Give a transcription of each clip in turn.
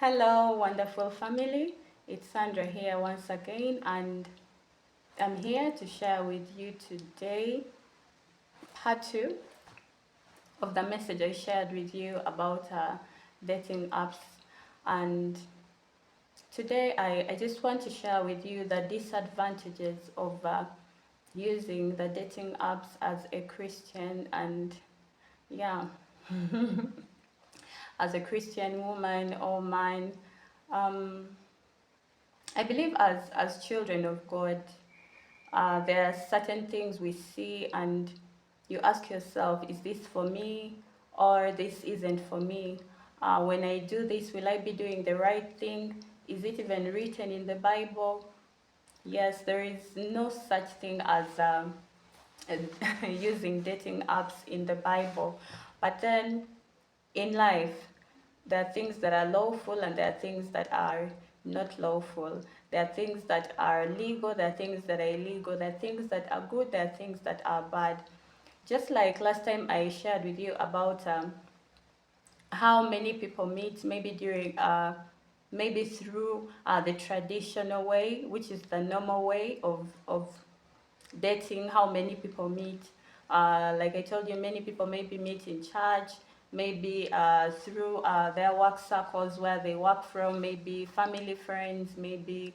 Hello, wonderful family. It's Sandra here once again, and I'm here to share with you today part two of the message I shared with you about dating apps. And today I just want to share with you the disadvantages of using the dating apps as a Christian, and yeah, as a Christian woman or man. Um, I believe as children of God, there are certain things we see and you ask yourself, is this for me or this isn't for me? When I do this, will I be doing the right thing? Is it even written in the Bible? Yes, there is no such thing as using dating apps in the Bible. But then in life, there are things that are lawful and there are things that are not lawful. There are things that are legal, there are things that are illegal, there are things that are good, there are things that are bad. Just like last time I shared with you about how many people meet, maybe during, maybe through the traditional way, which is the normal way of dating, how many people meet. Like I told you, many people maybe meet in church, maybe through their work circles where they work from, maybe family, friends, maybe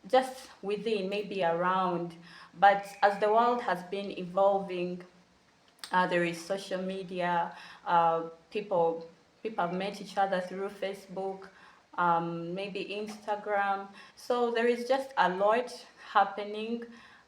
just within, maybe around. But as the world has been evolving, there is social media. Uh, people people have met each other through Facebook, maybe Instagram. So there is just a lot happening.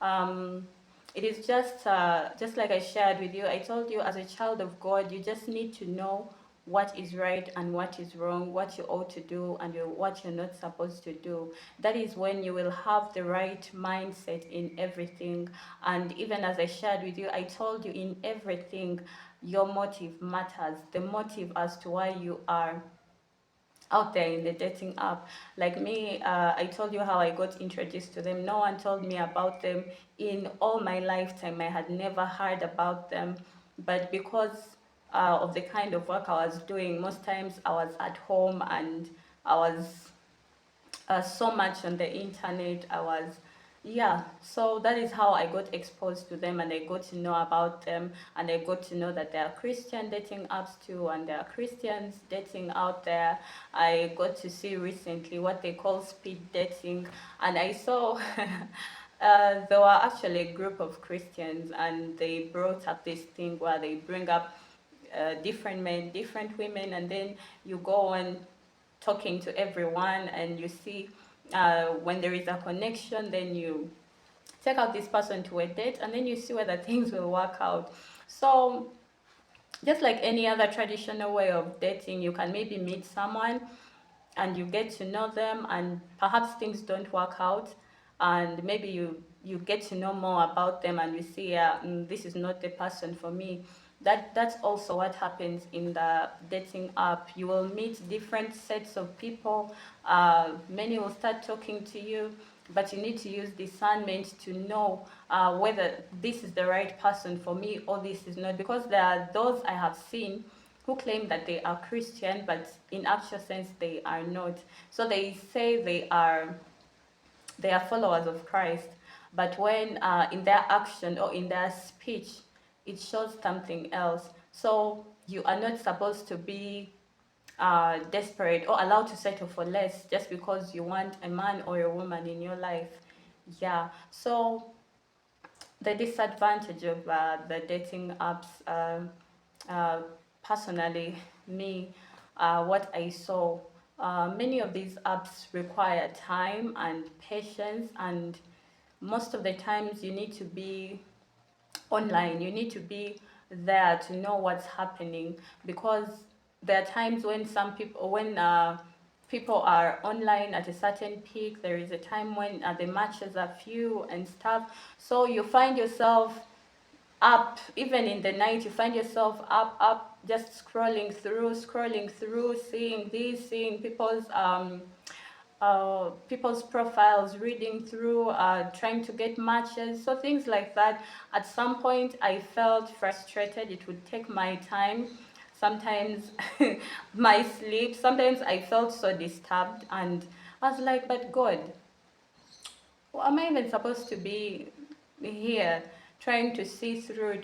Um, it is just like I shared with you. I told you, as a child of God, you just need to know what is right and what is wrong, what you ought to do and what you're not supposed to do. That is when you will have the right mindset in everything. And even as I shared with you, I told you, in everything, your motive matters. The motive as to why you are out there in the dating app. Like me, I told you how I got introduced to them. No one told me about them in all my lifetime. I had never heard about them. But because of the kind of work I was doing, most times I was at home and I was so much on the internet. Yeah, so that is how I got exposed to them and I got to know about them and I got to know that there are Christian dating apps too and there are Christians dating out there. I got to see recently what they call speed dating, and I saw there were actually a group of Christians and they brought up this thing where they bring up different men, different women, and then you go on talking to everyone and you see when there is a connection, then you take out this person to a date and then you see whether things will work out. So just like any other traditional way of dating, you can maybe meet someone and you get to know them and perhaps things don't work out and maybe you get to know more about them and you see this is not the person for me. That's also what happens in the dating app. You will meet different sets of people. Many will start talking to you, but you need to use discernment to know whether this is the right person for me or this is not, because there are those I have seen who claim that they are Christian, but in actual sense they are not. So they say they are followers of Christ, but when in their action or in their speech, it shows something else. So you are not supposed to be desperate or allowed to settle for less just because you want a man or a woman in your life. Yeah. So the disadvantage of the dating apps, uh, personally, me, what I saw, many of these apps require time and patience, and most of the times you need to be online. You need to be there to know what's happening, because there are times when people are online at a certain peak. There is a time when the matches are few and stuff. So you find yourself up, even in the night, you find yourself up, just scrolling through, seeing this, seeing people's profiles, reading through, trying to get matches, so things like that. At some point, I felt frustrated. It would take my time. sometimes my sleep, sometimes I felt so disturbed, and I was like, but God, well, am I even supposed to be here trying to see through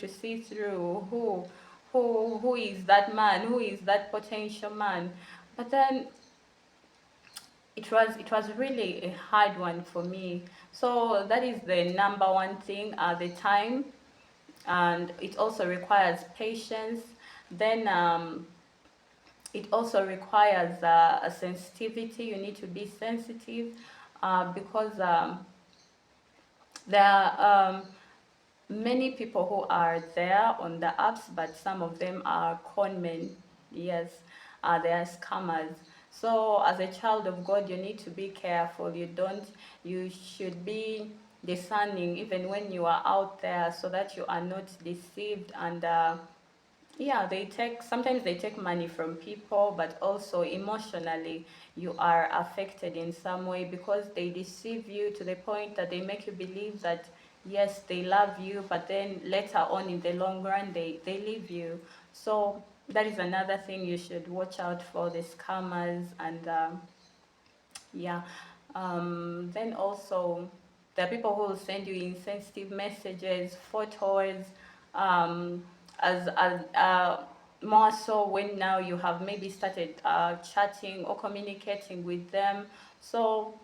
who is that man, who is that potential man? But then it was really a hard one for me. So that is the number one thing, the time, and it also requires patience. Then it also requires a sensitivity. You need to be sensitive, because there are many people who are there on the apps, but some of them are con men. Yes, they are scammers. So as a child of God, you need to be careful. You should be discerning even when you are out there, so that you are not deceived. And yeah, sometimes they take money from people, but also emotionally you are affected in some way, because they deceive you to the point that they make you believe that yes, they love you, but then later on in the long run they leave you. So that is another thing you should watch out for, the scammers. And yeah. Then also, there are people who will send you insensitive messages, photos, um, as more so when now you have maybe started chatting or communicating with them. So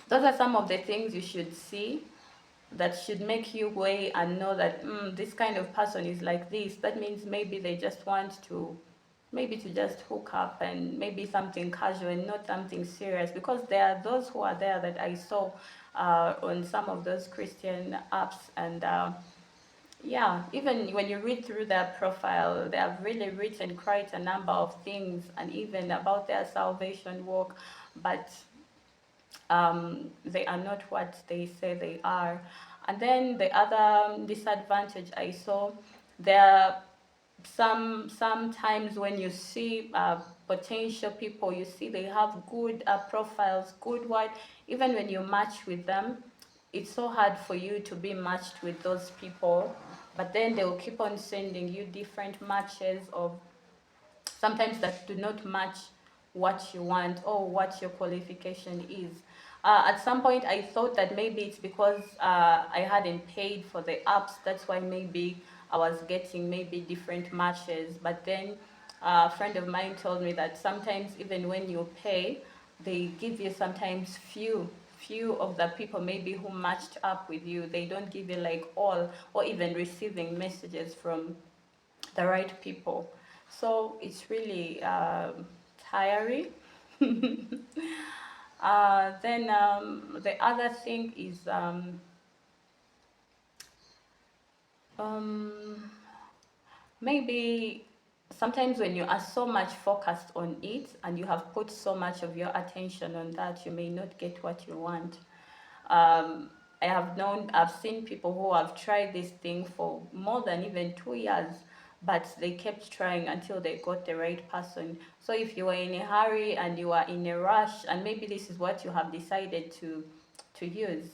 those are some of the things you should see, that should make you weigh and know that this kind of person is like this. That means maybe they just want to, maybe to just hook up, and maybe something casual and not something serious. Because there are those who are there that I saw on some of those Christian apps. And yeah, even when you read through their profile, they have really written quite a number of things, and even about their salvation walk, but they are not what they say they are. And then the other disadvantage I saw, there sometimes when you see potential people, you see they have good profiles, good what, even when you match with them, it's so hard for you to be matched with those people. But then they will keep on sending you different matches of, sometimes that do not match what you want or what your qualification is. At some point, I thought that maybe it's because I hadn't paid for the apps. That's why maybe I was getting maybe different matches. But then a friend of mine told me that sometimes even when you pay, they give you sometimes few of the people maybe who matched up with you. They don't give you like all, or even receiving messages from the right people. So it's really tiring. Then the other thing is um, maybe sometimes when you are so much focused on it and you have put so much of your attention on that, you may not get what you want. I've seen people who have tried this thing for more than even 2 years, but they kept trying until they got the right person. So if you are in a hurry and you are in a rush, and maybe this is what you have decided to use,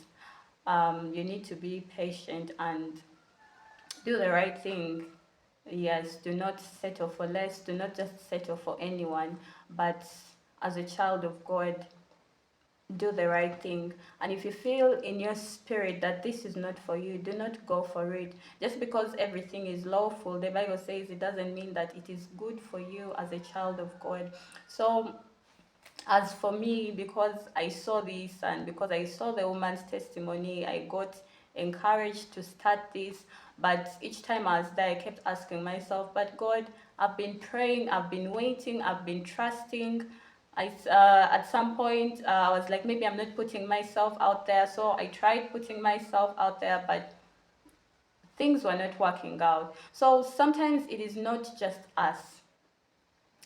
you need to be patient and do the right thing. Yes, do not settle for less. Do not just settle for anyone, but as a child of God, do the right thing. And if you feel in your spirit that this is not for you, do not go for it. Just because everything is lawful, the Bible says, it doesn't mean that it is good for you as a child of God. So as for me, because I saw this and because I saw the woman's testimony, I got encouraged to start this. But each time I was there, I kept asking myself, but God, I've been praying, I've been waiting, I've been trusting. At some point, I was like, maybe I'm not putting myself out there. So I tried putting myself out there, but things were not working out. So sometimes it is not just us,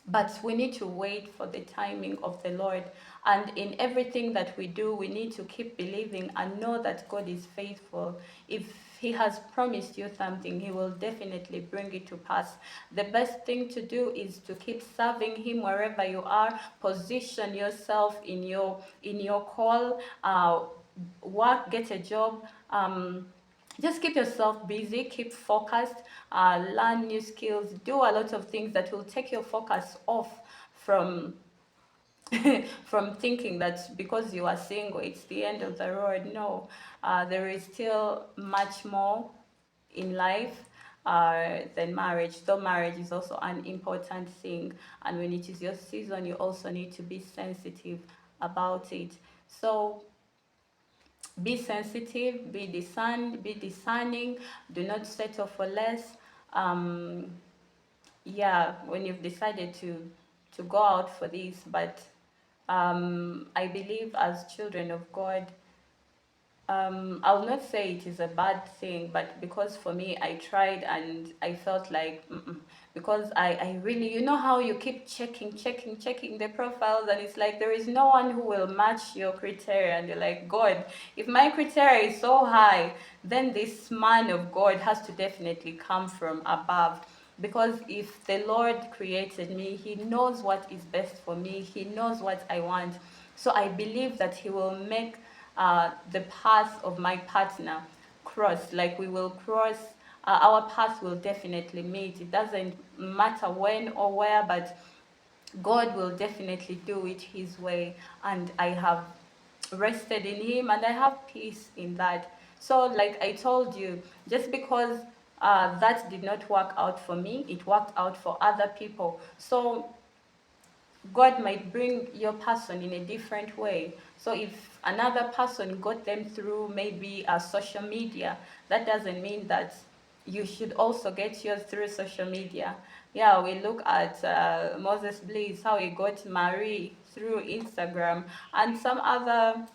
but we need to wait for the timing of the Lord. And in everything that we do, we need to keep believing and know that God is faithful. If He has promised you something, He will definitely bring it to pass. The best thing to do is to keep serving Him wherever you are. Position yourself in your call. Work, get a job. just keep yourself busy, keep focused, learn new skills, do a lot of things that will take your focus off from from thinking that because you are single, it's the end of the road. No, there is still much more in life than marriage. Though marriage is also an important thing, and when it is your season, you also need to be sensitive about it. So be sensitive, be discerning. Do not settle for less. Um, yeah, when you've decided to go out for this, but I believe as children of God, I'll not say it is a bad thing, but because for me, I tried and I felt like, because I really, you know how you keep checking the profiles, and it's like there is no one who will match your criteria, and you're like, God, if my criteria is so high, then this man of God has to definitely come from above. Because if the Lord created me, He knows what is best for me, He knows what I want. So I believe that He will make the path of my partner cross, like we will cross, our path will definitely meet. It doesn't matter when or where, but God will definitely do it His way, and I have rested in Him and I have peace in that. So, like I told you, just because that did not work out for me, it worked out for other people. So God might bring your person in a different way. So if another person got them through maybe social media, that doesn't mean that you should also get yours through social media. Yeah, we look at Moses Bliss, how he got Marie through Instagram, and some other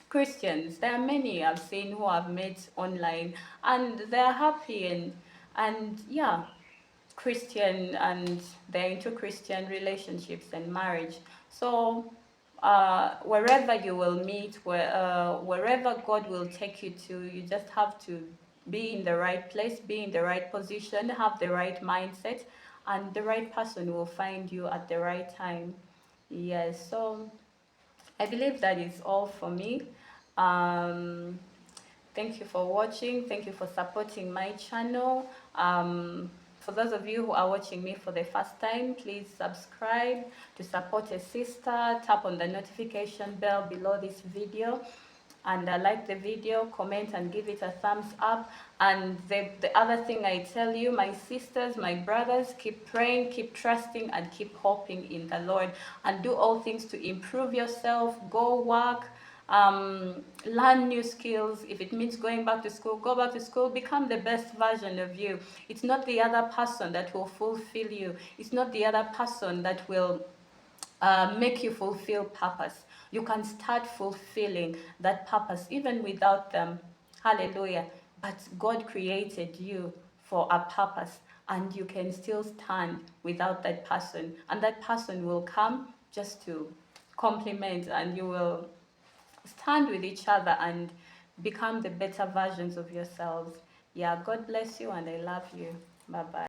Christians. There are many I've seen who have met online, and they're happy, and yeah, Christian, and they're into Christian relationships and marriage. So wherever you will meet, wherever God will take you to, you just have to be in the right place, be in the right position, have the right mindset, and the right person will find you at the right time. Yes, so I believe that is all for me. Um, Thank you for watching. Thank you for supporting my channel. For those of you who are watching me for the first time, please subscribe to support a sister. Tap on the notification bell below this video, and like the video, comment and give it a thumbs up. And the other thing I tell you, my sisters, my brothers, keep praying, keep trusting, and keep hoping in the Lord, and do all things to improve yourself. Go work, learn new skills. If it means going back to school, go back to school. Become the best version of you. It's not the other person that will fulfill you. It's not the other person that will make you fulfill purpose. You can start fulfilling that purpose even without them. Hallelujah. But God created you for a purpose, and you can still stand without that person. And that person will come just to complement, and you will stand with each other and become the better versions of yourselves. Yeah, God bless you, and I love you. Bye bye.